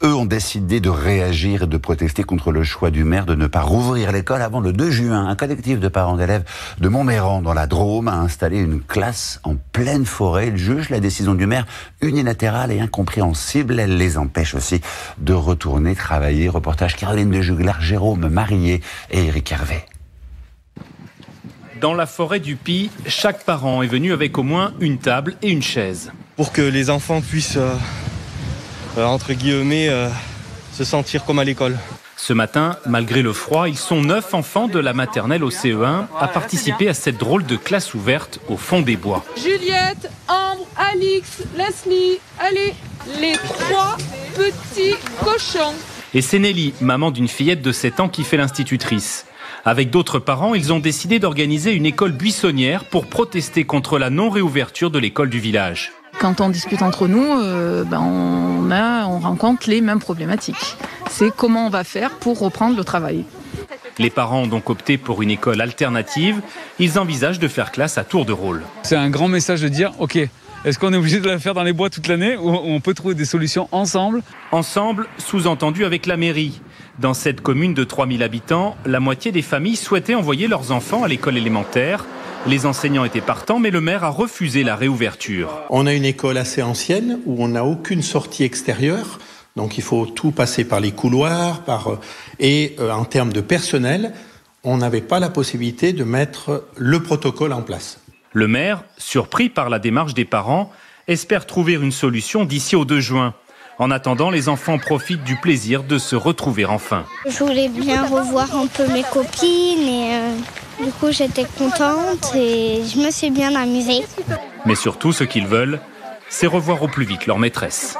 Eux ont décidé de réagir et de protester contre le choix du maire de ne pas rouvrir l'école avant le 2 juin. Un collectif de parents d'élèves de Montméran, dans la Drôme, a installé une classe en pleine forêt. Ils jugent la décision du maire unilatérale et incompréhensible. Elle les empêche aussi de retourner travailler. Reportage Caroline de Juglar, Jérôme Marié et Éric Hervé. Dans la forêt du Py, chaque parent est venu avec au moins une table et une chaise. Pour que les enfants puissent, entre guillemets, se sentir comme à l'école. Ce matin, malgré le froid, ils sont 9 enfants de la maternelle au CE1 à participer à cette drôle de classe ouverte au fond des bois. Juliette, Ambre, Alix, Leslie, allez, les 3 petits cochons. Et c'est Nelly, maman d'une fillette de 7 ans qui fait l'institutrice. Avec d'autres parents, ils ont décidé d'organiser une école buissonnière pour protester contre la non-réouverture de l'école du village. Quand on discute entre nous, on rencontre les mêmes problématiques. C'est comment on va faire pour reprendre le travail. Les parents ont donc opté pour une école alternative. Ils envisagent de faire classe à tour de rôle. C'est un grand message de dire, ok, est-ce qu'on est obligé de la faire dans les bois toute l'année ou on peut trouver des solutions ensemble ? Ensemble, sous-entendu avec la mairie. Dans cette commune de 3000 habitants, la moitié des familles souhaitaient envoyer leurs enfants à l'école élémentaire. Les enseignants étaient partants, mais le maire a refusé la réouverture. On a une école assez ancienne où on n'a aucune sortie extérieure. Donc il faut tout passer par les couloirs. En termes de personnel, on n'avait pas la possibilité de mettre le protocole en place. Le maire, surpris par la démarche des parents, espère trouver une solution d'ici au 2 juin. En attendant, les enfants profitent du plaisir de se retrouver enfin. Je voulais bien revoir un peu mes copines et du coup j'étais contente et je me suis bien amusée. Mais surtout, ce qu'ils veulent, c'est revoir au plus vite leur maîtresse.